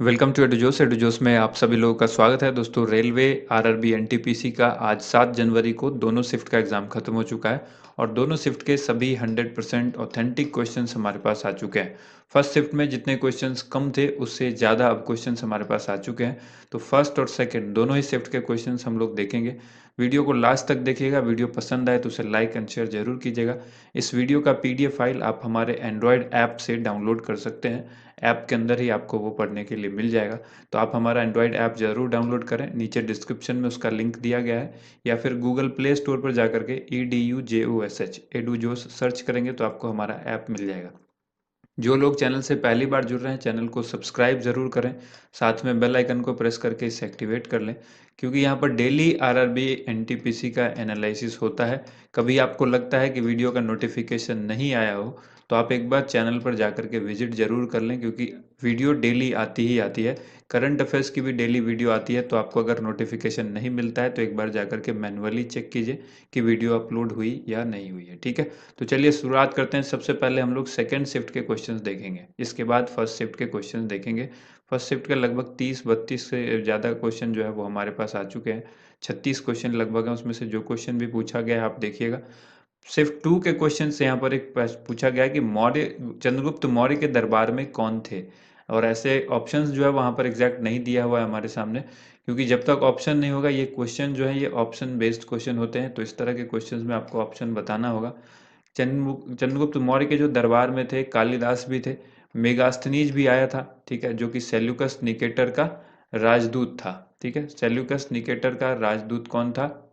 Welcome to एडुजोस। एडुजोस में आप सभी लोगों का स्वागत है। दोस्तों, रेलवे आरआरबी एनटीपीसी का आज 7 जनवरी को दोनों शिफ्ट का एग्ज़ाम खत्म हो चुका है और दोनों शिफ्ट के सभी 100% ऑथेंटिक क्वेश्चंस हमारे पास आ चुके हैं। फर्स्ट शिफ्ट में जितने क्वेश्चंस कम थे उससे ज़्यादा अब क्वेश्चंस हमारे पास आ चुके हैं। तो फर्स्ट और सेकंड दोनों ही शिफ्ट के क्वेश्चंस हम लोग देखेंगे। वीडियो को लास्ट तक देखिएगा। वीडियो पसंद आए तो उसे लाइक एंड शेयर जरूर कीजिएगा। इस वीडियो का पीडीएफ फाइल आप हमारे एंड्रॉयड ऐप से डाउनलोड कर सकते हैं। ऐप के अंदर ही आपको वो पढ़ने के लिए मिल जाएगा। तो आप हमारा एंड्रॉयड ऐप ज़रूर डाउनलोड करें। नीचे डिस्क्रिप्शन में उसका लिंक दिया गया है, या फिर गूगल प्ले स्टोर पर जाकर के EDUJOSH एडुजोस सर्च करेंगे तो आपको हमारा ऐप मिल जाएगा। जो लोग चैनल से पहली बार जुड़ रहे हैं, चैनल को सब्सक्राइब ज़रूर करें। साथ में बेल आइकन को प्रेस करके इसे एक्टिवेट कर लें, क्योंकि यहाँ पर डेली आरआरबी एनटीपीसी का एनालिसिस होता है। कभी आपको लगता है कि वीडियो का नोटिफिकेशन नहीं आया हो, तो आप एक बार चैनल पर जाकर के विजिट ज़रूर कर लें, क्योंकि वीडियो डेली आती ही आती है। करंट अफेयर्स की भी डेली वीडियो आती है। तो आपको अगर नोटिफिकेशन नहीं मिलता है तो एक बार जाकर के मैन्युअली चेक कीजिए कि वीडियो अपलोड हुई या नहीं हुई है। ठीक है, तो चलिए शुरुआत करते हैं। सबसे पहले हम लोग सेकंड शिफ्ट के क्वेश्चंस देखेंगे, इसके बाद फर्स्ट शिफ्ट के क्वेश्चंस देखेंगे। फर्स्ट शिफ्ट के लगभग 30-32 से ज़्यादा क्वेश्चन जो है वो हमारे पास आ चुके हैं। 36 क्वेश्चन लगभग हैं। उसमें से जो क्वेश्चन भी पूछा गया है आप देखिएगा। शिफ्ट 2 के क्वेश्चन से यहाँ पर एक पूछा गया है कि मौर्य चंद्रगुप्त मौर्य के दरबार में कौन थे। और ऐसे ऑप्शंस जो है वहाँ पर एग्जैक्ट नहीं दिया हुआ है हमारे सामने, क्योंकि जब तक ऑप्शन नहीं होगा ये क्वेश्चन जो है ये ऑप्शन बेस्ड क्वेश्चन होते हैं। तो इस तरह के क्वेश्चंस में आपको ऑप्शन बताना होगा। चंद्रगुप्त मौर्य के जो दरबार में थे, कालिदास भी थे, मेगास्थनीज भी आया था। ठीक है, जो कि सेल्यूकस निकेटर का राजदूत था। ठीक है, सेल्यूकस निकेटर का राजदूत कौन था?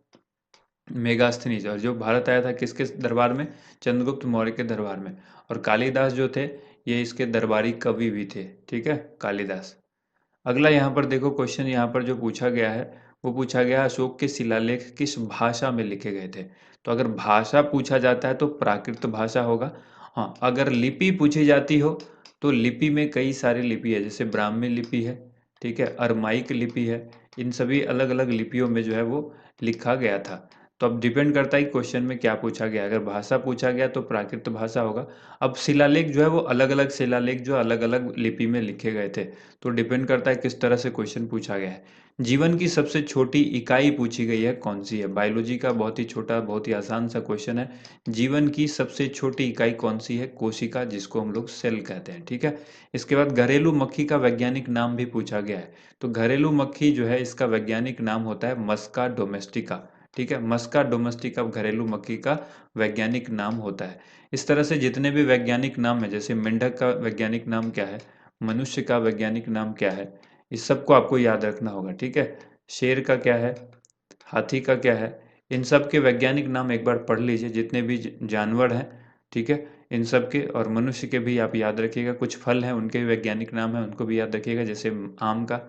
मेगास्थनीज। और जो भारत आया था किसके दरबार में? चंद्रगुप्त मौर्य के दरबार में। और कालिदास जो थे ये इसके दरबारी कवि भी थे। ठीक है, कालिदास। अगला यहाँ पर देखो क्वेश्चन, यहाँ पर जो पूछा गया है वो पूछा गया अशोक के शिलालेख किस भाषा में लिखे गए थे। तो अगर भाषा पूछा जाता है तो प्राकृत भाषा होगा। हाँ, अगर लिपि पूछी जाती हो तो लिपि में कई सारी लिपि है, जैसे ब्राह्मी लिपि है, ठीक है, अरमाइक लिपि है। इन सभी अलग अलग लिपियों में जो है वो लिखा गया था। तो अब डिपेंड करता है क्वेश्चन में क्या पूछा गया। अगर भाषा पूछा गया तो प्राकृत भाषा होगा। अब शिलालेख जो है वो अलग अलग शिलालेख जो अलग अलग लिपि में लिखे गए थे। तो डिपेंड करता है किस तरह से क्वेश्चन पूछा गया है। जीवन की सबसे छोटी इकाई पूछी गई है, कौन सी है? बायोलॉजी का बहुत ही छोटा बहुत ही आसान सा क्वेश्चन है। जीवन की सबसे छोटी इकाई कौन सी है? कोशिका, जिसको हम लोग सेल कहते हैं। ठीक है, इसके बाद घरेलू मक्खी का वैज्ञानिक नाम भी पूछा गया है। तो घरेलू मक्खी जो है इसका वैज्ञानिक नाम होता है मस्का डोमेस्टिका। ठीक है, मस्का डोमेस्टिका घरेलू मक्खी का वैज्ञानिक नाम होता है। इस तरह से जितने भी वैज्ञानिक नाम है, जैसे मेंढक का वैज्ञानिक नाम क्या है, मनुष्य का वैज्ञानिक नाम क्या है, इस सबको आपको याद रखना होगा। ठीक है, शेर का क्या है, हाथी का क्या है, इन सब के वैज्ञानिक नाम एक बार पढ़ लीजिए, जितने भी जानवर हैं। ठीक है, इन सब के और मनुष्य के भी आप याद रखिएगा। कुछ फल हैं उनके भी वैज्ञानिक नाम है, उनको भी याद रखिएगा, जैसे आम का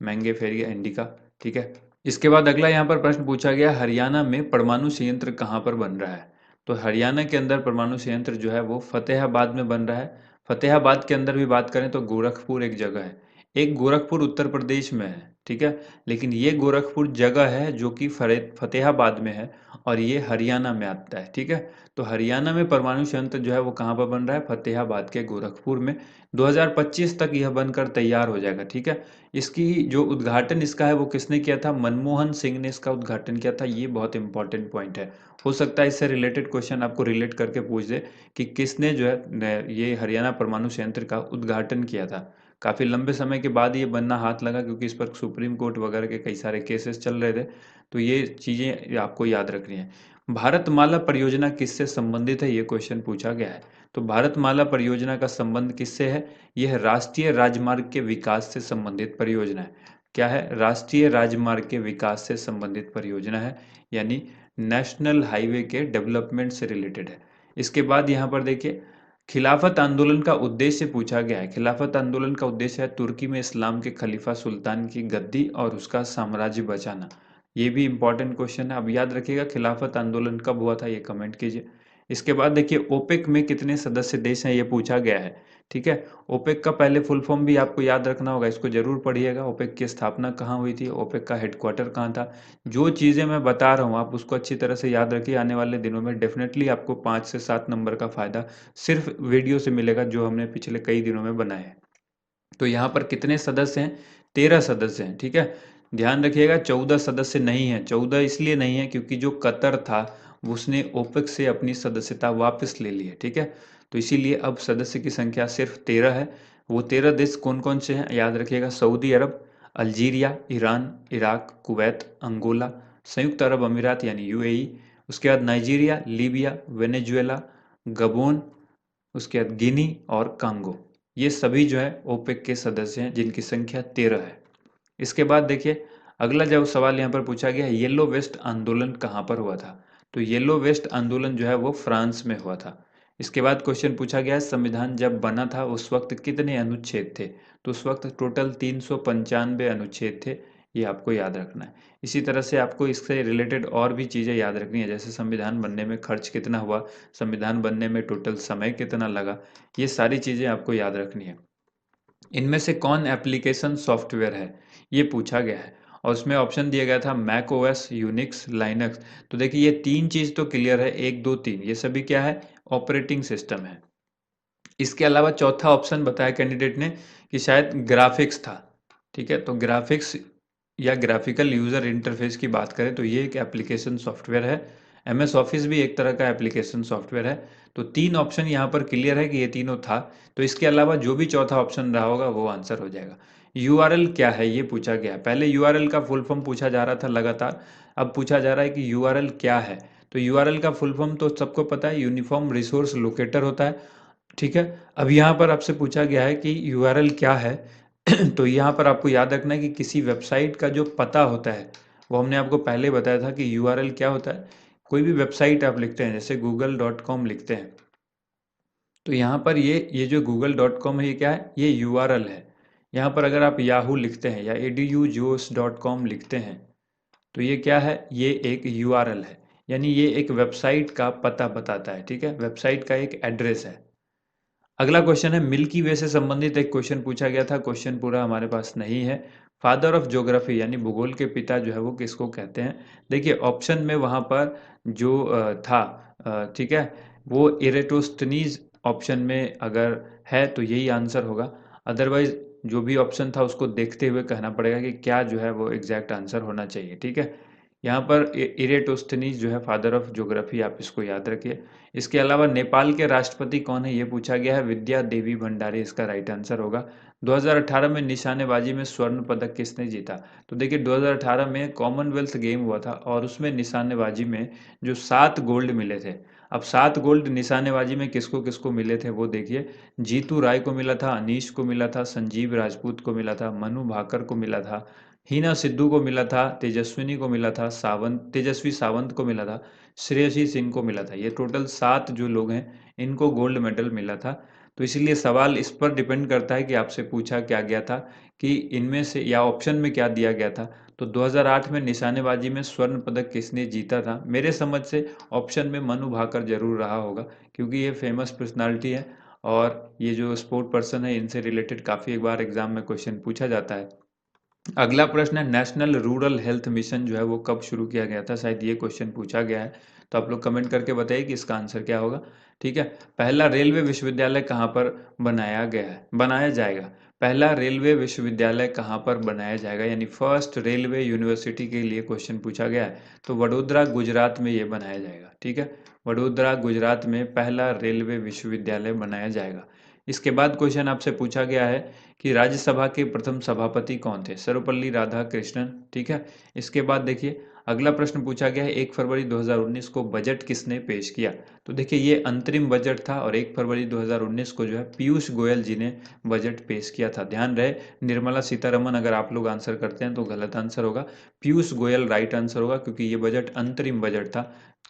मैंगेफेरिया इंडिका। ठीक है, इसके बाद अगला यहाँ पर प्रश्न पूछा गया, हरियाणा में परमाणु संयंत्र कहाँ पर बन रहा है। तो हरियाणा के अंदर परमाणु संयंत्र जो है वो फतेहाबाद में बन रहा है। फतेहाबाद के अंदर भी बात करें तो गोरखपुर एक जगह है। एक गोरखपुर उत्तर प्रदेश में है। ठीक है, लेकिन ये गोरखपुर जगह है जो कि फतेहाबाद में है, और ये हरियाणा में आता है। ठीक है, तो हरियाणा में परमाणु संयंत्र जो है वो कहाँ पर बन रहा है? फतेहाबाद के गोरखपुर में। 2025 तक यह बनकर तैयार हो जाएगा। ठीक है, इसकी जो उद्घाटन इसका है वो किसने किया था? मनमोहन सिंह ने इसका उद्घाटन किया था। ये बहुत इंपॉर्टेंट पॉइंट है। हो सकता है इससे रिलेटेड क्वेश्चन आपको रिलेट करके पूछ दे कि किसने जो है ये हरियाणा परमाणु संयंत्र का उद्घाटन किया था। काफ़ी लंबे समय के बाद ये बनना हाथ लगा, क्योंकि इस पर सुप्रीम कोर्ट वगैरह के कई सारे केसेस चल रहे थे। तो ये चीज़ें आपको याद रखनी है। भारतमाला परियोजना किससे संबंधित है? ये क्वेश्चन पूछा गया है। तो भारतमाला परियोजना का संबंध किससे है? यह राष्ट्रीय राजमार्ग के विकास से संबंधित परियोजना है। क्या है? राष्ट्रीय राजमार्ग के विकास से संबंधित परियोजना है, यानी नेशनल हाईवे के डेवलपमेंट से रिलेटेड है। इसके बाद यहाँ पर देखिए, खिलाफत आंदोलन का उद्देश्य पूछा गया है। खिलाफत आंदोलन का उद्देश्य है तुर्की में इस्लाम के खलीफा सुल्तान की गद्दी और उसका साम्राज्य बचाना। ये भी इंपॉर्टेंट क्वेश्चन है। अब याद रखिएगा खिलाफत आंदोलन कब हुआ था, ये कमेंट कीजिए। इसके बाद देखिए, ओपेक में कितने सदस्य देश हैं, ये पूछा गया है। ठीक है, ओपेक का पहले फुल फॉर्म भी आपको याद रखना होगा, इसको जरूर पढ़िएगा। ओपेक की स्थापना कहाँ हुई थी, ओपेक का हेडक्वार्टर कहाँ था। जो चीज़ें मैं बता रहा हूँ आप उसको अच्छी तरह से याद रखिए। आने वाले दिनों में डेफिनेटली आपको 5 से 7 नंबर का फायदा सिर्फ वीडियो से मिलेगा, जो हमने पिछले कई दिनों में बनाए हैं। तो यहाँ पर कितने सदस्य हैं? 13 सदस्य हैं, ठीक है। ध्यान रखिएगा 14 सदस्य नहीं है। 14 इसलिए नहीं है क्योंकि जो कतर था उसने ओपेक से अपनी सदस्यता वापस ले ली है, ठीक है। तो इसीलिए अब सदस्य की संख्या सिर्फ 13 है। वो 13 देश कौन कौन से हैं याद रखिएगा? सऊदी अरब, Algeria, Iran, Iraq, Kuwait, Angola, संयुक्त अरब अमीरात यानी यूएई, उसके बाद नाइजीरिया, लीबिया, वेनेजुएला, गबोन, उसके बाद गिनी और कांगो। ये सभी जो है ओपेक के सदस्य हैं जिनकी संख्या 13 है। इसके बाद देखिए अगला जब सवाल यहाँ पर पूछा गया येलो वेस्ट आंदोलन कहाँ पर हुआ था? तो येलो वेस्ट आंदोलन जो है वो फ्रांस में हुआ था। इसके बाद क्वेश्चन पूछा गया संविधान जब बना था उस वक्त कितने अनुच्छेद थे? तो उस वक्त टोटल 395 अनुच्छेद थे। ये आपको याद रखना है। इसी तरह से आपको इससे रिलेटेड और भी चीज़ें याद रखनी है, जैसे संविधान बनने में खर्च कितना हुआ, संविधान बनने में टोटल समय कितना लगा, ये सारी चीज़ें आपको याद रखनी है। इनमें से कौन एप्लीकेशन सॉफ्टवेयर है? ये पूछा गया है और उसमें ऑप्शन दिया गया था मैक ओएस, यूनिक्स, लाइनक्स। तो देखिए ये तीन चीज़ तो क्लियर है, एक दो तीन ये सभी क्या है? ऑपरेटिंग सिस्टम है। इसके अलावा चौथा ऑप्शन बताया कैंडिडेट ने कि शायद ग्राफिक्स था, ठीक है। तो ग्राफिक्स या ग्राफिकल यूज़र इंटरफेस की बात करें तो ये एक एप्लीकेशन सॉफ्टवेयर है। एमएस ऑफिस भी एक तरह का एप्लीकेशन सॉफ्टवेयर है। तो तीन ऑप्शन यहाँ पर क्लियर है कि ये तीनों था। तो इसके अलावा जो भी चौथा ऑप्शन रहा होगा वो आंसर हो जाएगा। यूआरएल क्या है ये पूछा गया है। पहले यूआरएल का फुल फॉर्म पूछा जा रहा था लगातार, अब पूछा जा रहा है कि यूआरएल क्या है। तो यूआरएल का फुल फॉर्म तो सबको पता है, यूनिफॉर्म रिसोर्स लोकेटर होता है, ठीक है। अब यहाँ पर आपसे पूछा गया है कि यूआरएल क्या है। तो यहाँ पर आपको याद रखना है कि किसी वेबसाइट का जो पता होता है, वो हमने आपको पहले बताया था कि यूआरएल क्या होता है। कोई भी वेबसाइट आप लिखते हैं जैसे google.com लिखते हैं, तो यहाँ पर ये जो google.com है ये क्या है? ये यूआरएल है। यहाँ पर अगर आप याहू लिखते हैं या edujos.com लिखते हैं तो ये क्या है? ये एक यूआरएल है, यानी ये एक वेबसाइट का पता बताता है, ठीक है। वेबसाइट का एक एड्रेस है। अगला क्वेश्चन है मिल्की वे से संबंधित एक क्वेश्चन पूछा गया था। क्वेश्चन पूरा हमारे पास नहीं है। फादर ऑफ ज्योग्राफी यानी भूगोल के पिता जो है वो किसको कहते हैं? देखिए ऑप्शन में वहाँ पर जो था, ठीक है, वो इरेटोस्थनीज ऑप्शन में अगर है तो यही आंसर होगा। अदरवाइज जो भी ऑप्शन था उसको देखते हुए कहना पड़ेगा कि क्या जो है वो एग्जैक्ट आंसर होना चाहिए, ठीक है। यहाँ पर इरेटोस्थनीज जो है फादर ऑफ ज्योग्राफी, आप इसको याद रखिए। इसके अलावा नेपाल के राष्ट्रपति कौन है ये पूछा गया है। विद्या देवी भंडारी इसका राइट आंसर होगा। 2018 में निशानेबाजी में स्वर्ण पदक किसने जीता? तो देखिए 2018 में कॉमनवेल्थ गेम हुआ था और उसमें निशानेबाजी में जो 7 गोल्ड मिले थे। अब 7 गोल्ड निशानेबाजी में किसको किसको मिले थे वो देखिए। जीतू राय को मिला था, अनीश को मिला था, संजीव राजपूत को मिला था, मनु भाकर को मिला था, हिना सिद्धू को मिला था, तेजस्विनी को मिला था, तेजस्वी सावंत को मिला था, श्रेयसी सिंह को मिला था। ये टोटल 7 जो लोग हैं इनको गोल्ड मेडल मिला था। तो इसीलिए सवाल इस पर डिपेंड करता है कि आपसे पूछा क्या गया था कि इनमें से या ऑप्शन में क्या दिया गया था। तो 2008 में निशानेबाजी में स्वर्ण पदक किसने जीता था? मेरे समझ से ऑप्शन में मनु भाकर जरूर रहा होगा, क्योंकि ये फेमस पर्सनालिटी है और ये जो स्पोर्ट पर्सन है इनसे रिलेटेड काफ़ी एक बार एग्जाम में क्वेश्चन पूछा जाता है। अगला प्रश्न है नेशनल रूरल हेल्थ मिशन जो है वो कब शुरू किया गया था? शायद ये क्वेश्चन पूछा गया है, तो आप लोग कमेंट करके बताइए कि इसका आंसर क्या होगा, ठीक है। पहला रेलवे विश्वविद्यालय कहाँ पर बनाया जाएगा? पहला रेलवे विश्वविद्यालय कहाँ पर बनाया जाएगा, यानी फर्स्ट रेलवे यूनिवर्सिटी के लिए क्वेश्चन पूछा गया है। तो वडोदरा गुजरात में ये बनाया जाएगा, ठीक है। वडोदरा गुजरात में पहला रेलवे विश्वविद्यालय बनाया जाएगा। इसके बाद क्वेश्चन आपसे पूछा गया है कि राज्यसभा के प्रथम सभापति कौन थे? सर्वपल्ली राधाकृष्णन, ठीक है। इसके बाद देखिए अगला प्रश्न पूछा गया है 1 फरवरी 2019 को बजट किसने पेश किया? तो देखिए ये अंतरिम बजट था और 1 फरवरी 2019 को जो है पीयूष गोयल जी ने बजट पेश किया था। ध्यान रहे निर्मला सीतारमन अगर आप लोग आंसर करते हैं तो गलत आंसर होगा, पीयूष गोयल राइट आंसर होगा, क्योंकि ये बजट अंतरिम बजट था,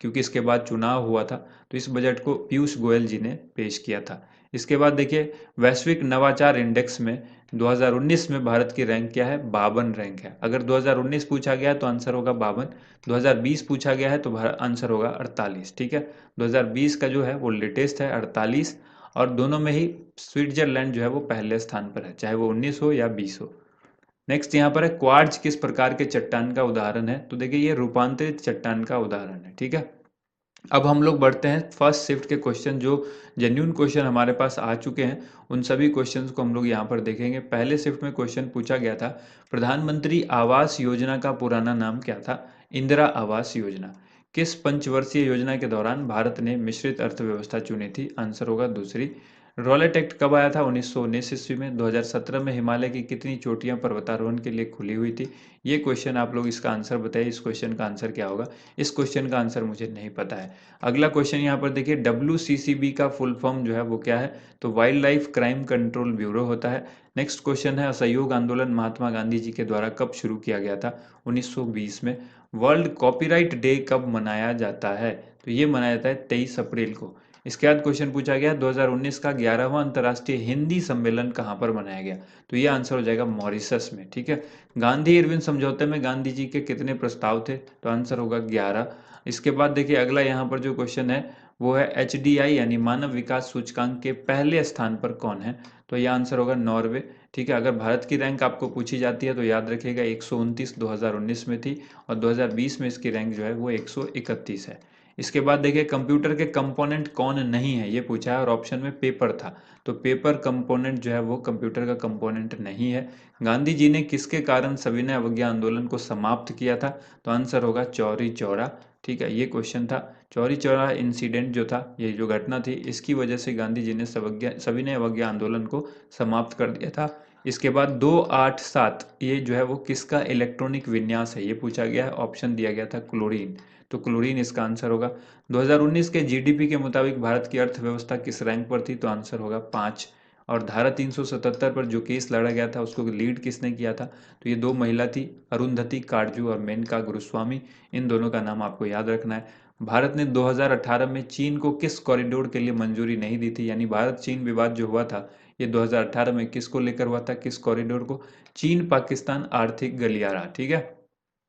क्योंकि इसके बाद चुनाव हुआ था। तो इस बजट को पीयूष गोयल जी ने पेश किया था। इसके बाद देखिए वैश्विक नवाचार इंडेक्स में 2019 में भारत की रैंक क्या है? 52 रैंक है। अगर 2019 पूछा गया है तो आंसर होगा 52, 2020 पूछा गया है तो आंसर होगा 48, ठीक है। 2020 का जो है वो लेटेस्ट है 48, और दोनों में ही स्विट्जरलैंड जो है वो पहले स्थान पर है, चाहे वो 19 हो या 20 हो। नेक्स्ट यहाँ पर है क्वार्ट्ज किस प्रकार के चट्टान का उदाहरण है? तो देखिए ये रूपांतरित चट्टान का उदाहरण है, ठीक है। अब हम लोग बढ़ते हैं फर्स्ट शिफ्ट के क्वेश्चन, जो जेन्युइन क्वेश्चन हमारे पास आ चुके हैं उन सभी क्वेश्चंस को हम लोग यहाँ पर देखेंगे। पहले शिफ्ट में क्वेश्चन पूछा गया था, प्रधानमंत्री आवास योजना का पुराना नाम क्या था? इंदिरा आवास योजना। किस पंचवर्षीय योजना के दौरान भारत ने मिश्रित अर्थव्यवस्था चुनी थी? आंसर होगा दूसरी। रॉलेट एक्ट कब आया था? 1919 ईस्वी में। 2017 में हिमालय की कितनी चोटियां पर्वतारोहण के लिए खुली हुई थी? ये क्वेश्चन आप लोग इसका आंसर बताइए, इस क्वेश्चन का आंसर क्या होगा? इस क्वेश्चन का आंसर मुझे नहीं पता है। अगला क्वेश्चन यहाँ पर देखिए, WCCB का फुल फॉर्म जो है वो क्या है? तो wild life crime control bureau होता है। नेक्स्ट क्वेश्चन है, असहयोग आंदोलन महात्मा गांधी जी के द्वारा कब शुरू किया गया था? 1920 में। वर्ल्ड कॉपीराइट डे कब मनाया जाता है? तो ये मनाया जाता है 23 अप्रैल को। इसके बाद क्वेश्चन पूछा गया, 2019 का 11वां अंतर्राष्ट्रीय हिंदी सम्मेलन कहाँ पर मनाया गया? तो ये आंसर हो जाएगा मॉरिशस में। ठीक है। गांधी इरविन समझौते में गांधी जी के कितने प्रस्ताव थे? तो आंसर होगा 11। इसके बाद देखिए अगला यहाँ पर जो क्वेश्चन है वो है, HDI यानी मानव विकास सूचकांक के पहले स्थान पर कौन है? तो यह आंसर होगा नॉर्वे। ठीक है। अगर भारत की रैंक आपको पूछी जाती है तो याद रखिएगा 129 2019 में थी, और 2020 में इसकी रैंक जो है वो 131 है। इसके बाद देखिए, कंप्यूटर के कंपोनेंट कौन नहीं है, ये पूछा है, और ऑप्शन में पेपर था। तो पेपर कंपोनेंट जो है वो कंप्यूटर का कंपोनेंट नहीं है। गांधी जी ने किसके कारण सविनय अवज्ञा आंदोलन को समाप्त किया था? तो आंसर होगा चौरी चौरा। ठीक है, ये क्वेश्चन था। चौरी चौरा इंसिडेंट जो था, ये जो घटना थी, इसकी वजह से गांधी जी ने सविनय अवज्ञा आंदोलन को समाप्त कर दिया था। इसके बाद 287 ये जो है वो किसका इलेक्ट्रॉनिक विन्यास है, ये पूछा गया है। ऑप्शन दिया गया था क्लोरीन, तो क्लोरीन इसका आंसर होगा। 2019 के GDP के मुताबिक भारत की अर्थव्यवस्था किस रैंक पर थी? तो आंसर होगा 5। और धारा 377 पर जो केस लड़ा गया था उसको लीड किसने किया था? तो ये दो महिला थी, अरुंधति काटजू और मेनका गुरुस्वामी। इन दोनों का नाम आपको याद रखना है। भारत ने 2018 में चीन को किस कॉरिडोर के लिए मंजूरी नहीं दी थी? यानी भारत चीन विवाद जो हुआ था ये 2018 में किसको लेकर हुआ था, किस कॉरिडोर को? चीन पाकिस्तान आर्थिक गलियारा। ठीक है,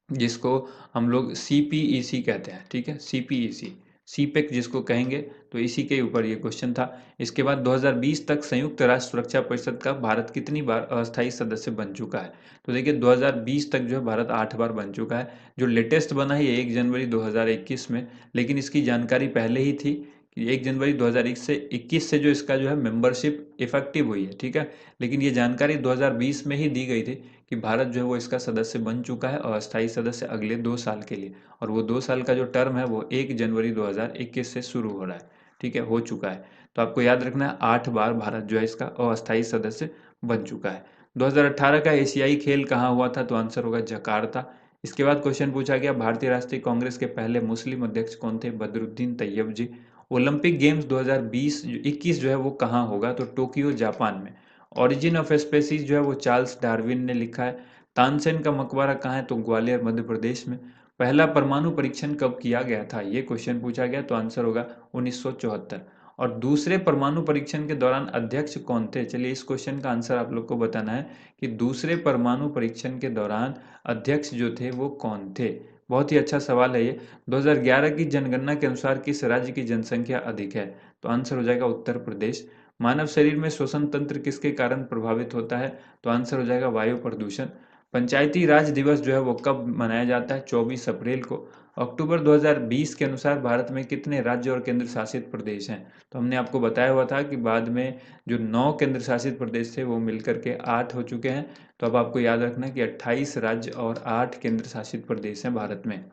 जिसको हम लोग CPEC कहते हैं। ठीक है, CPEC, सीपेक जिसको कहेंगे, तो इसी के ऊपर ये क्वेश्चन था। इसके बाद 2020 तक संयुक्त राष्ट्र सुरक्षा परिषद का भारत कितनी बार अस्थायी सदस्य बन चुका है? तो देखिए 2020 तक जो है भारत 8 बार बन चुका है। जो लेटेस्ट बना है ये 1 जनवरी 2021 में, लेकिन इसकी जानकारी पहले ही थी कि 1 जनवरी 2021 से जो इसका जो है मेंबरशिप इफेक्टिव हुई है। ठीक है, लेकिन ये जानकारी 2020 में ही दी गई थी कि भारत जो है वो इसका सदस्य बन चुका है, और अस्थायी सदस्य अगले 2 साल के लिए। और वो 2 साल का जो टर्म है वो 1 जनवरी 2021 से शुरू हो रहा है। ठीक है, हो चुका है। तो आपको याद रखना है 8 बार भारत जो है इसका अस्थायी सदस्य बन चुका है। 2018 का एशियाई खेल कहाँ हुआ था? तो आंसर होगा जकार्ता। इसके बाद क्वेश्चन पूछा गया, भारतीय राष्ट्रीय कांग्रेस के पहले मुस्लिम अध्यक्ष कौन थे? बदरुद्दीन तैयब जी। ओलंपिक गेम्स 2021 जो है वो कहाँ होगा? तो टोक्यो जापान में। ओरिजिन ऑफ स्पेसीज जो है वो चार्ल्स डार्विन ने लिखा है। तानसेन का मकबरा कहाँ है? तो ग्वालियर मध्य प्रदेश में। पहला परमाणु परीक्षण कब किया गया था? ये क्वेश्चन पूछा गया, तो आंसर होगा 1974। और दूसरे परमाणु परीक्षण के दौरान अध्यक्ष कौन थे? चलिए इस क्वेश्चन का आंसर आप लोग को बताना है कि दूसरे परमाणु परीक्षण के दौरान अध्यक्ष जो थे वो कौन थे। बहुत ही अच्छा सवाल है ये। 2011 की जनगणना के अनुसार किस राज्य की जनसंख्या अधिक है? तो आंसर हो जाएगा उत्तर प्रदेश। मानव शरीर में श्वसन तंत्र किसके कारण प्रभावित होता है? तो आंसर हो जाएगा वायु प्रदूषण। पंचायती राज दिवस जो है वो कब मनाया जाता है? 24 अप्रैल को। अक्टूबर 2020 के अनुसार भारत में कितने राज्य और केंद्र शासित प्रदेश हैं? तो हमने आपको बताया हुआ था कि बाद में जो 9 केंद्र शासित प्रदेश थे वो मिलकर के 8 हो चुके हैं। तो अब आपको याद रखना है कि 28 राज्य और 8 केंद्र शासित प्रदेश हैं भारत में।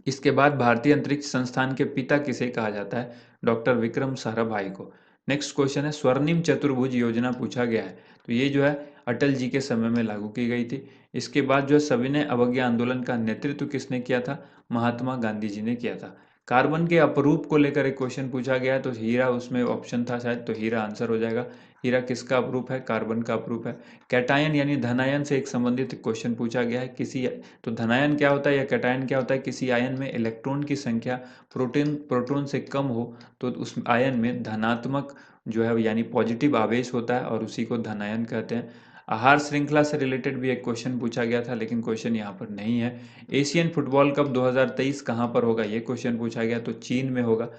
इसके बाद भारतीय अंतरिक्ष संस्थान के पिता किसे कहा जाता है? डॉक्टर विक्रम साराभाई को। नेक्स्ट क्वेश्चन है, स्वर्णिम चतुर्भुज योजना पूछा गया है। तो ये जो है अटल जी के समय में लागू की गई थी। इसके बाद जो है सविनय अवज्ञा आंदोलन का नेतृत्व किसने किया था? महात्मा गांधी जी ने किया था। कार्बन के अपरूप को लेकर एक क्वेश्चन पूछा गया है, तो हीरा उसमें ऑप्शन था शायद, तो हीरा आंसर हो जाएगा। हीरा किसका अपरूप है? कार्बन का अपरूप है। कैटायन यानी धनायन से एक संबंधित क्वेश्चन पूछा गया है। किसी तो धनायन क्या होता है या कैटायन क्या होता है? किसी आयन में इलेक्ट्रॉन की संख्या प्रोटॉन से कम हो तो उस आयन में धनात्मक जो है यानी पॉजिटिव आवेश होता है, और उसी को धनायन कहते हैं। आहार श्रृंखला से रिलेटेड भी एक क्वेश्चन पूछा गया था, लेकिन क्वेश्चन यहाँ पर नहीं है। एशियन फुटबॉल कप 2023 कहाँ पर होगा? ये क्वेश्चन पूछा गया, तो चीन में होगा।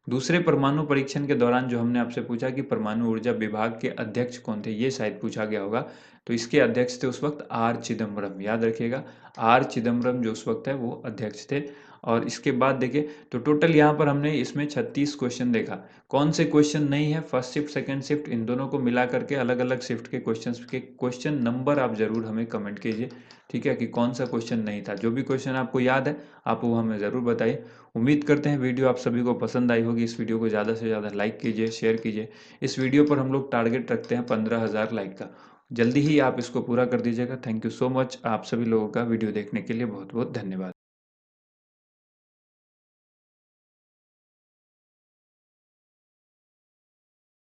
दूसरे परमाणु परीक्षण के दौरान जो हमने आपसे पूछा कि परमाणु ऊर्जा विभाग के अध्यक्ष कौन थे, ये शायद पूछा गया होगा। तो इसके अध्यक्ष थे उस वक्त R चिदम्बरम, याद रखिएगा। R चिदम्बरम जो उस वक्त है वो अध्यक्ष थे। और इसके बाद देखिए तो टोटल यहाँ पर हमने इसमें 36 क्वेश्चन देखा। कौन से क्वेश्चन नहीं है, first shift second shift in दोनों को मिला करके अलग अलग शिफ्ट के क्वेश्चन नंबर आप जरूर हमें कमेंट कीजिए, ठीक है, कि कौन सा क्वेश्चन नहीं था। जो भी क्वेश्चन आपको याद है आप वो हमें ज़रूर बताइए। उम्मीद करते हैं वीडियो आप सभी को पसंद आई होगी। इस वीडियो को ज़्यादा से ज़्यादा लाइक कीजिए, शेयर कीजिए। इस वीडियो पर हम लोग टारगेट रखते हैं 15,000 लाइक का। जल्दी ही आप इसको पूरा कर दीजिएगा। Thank you so much. आप सभी लोगों का वीडियो देखने के लिए बहुत बहुत धन्यवाद।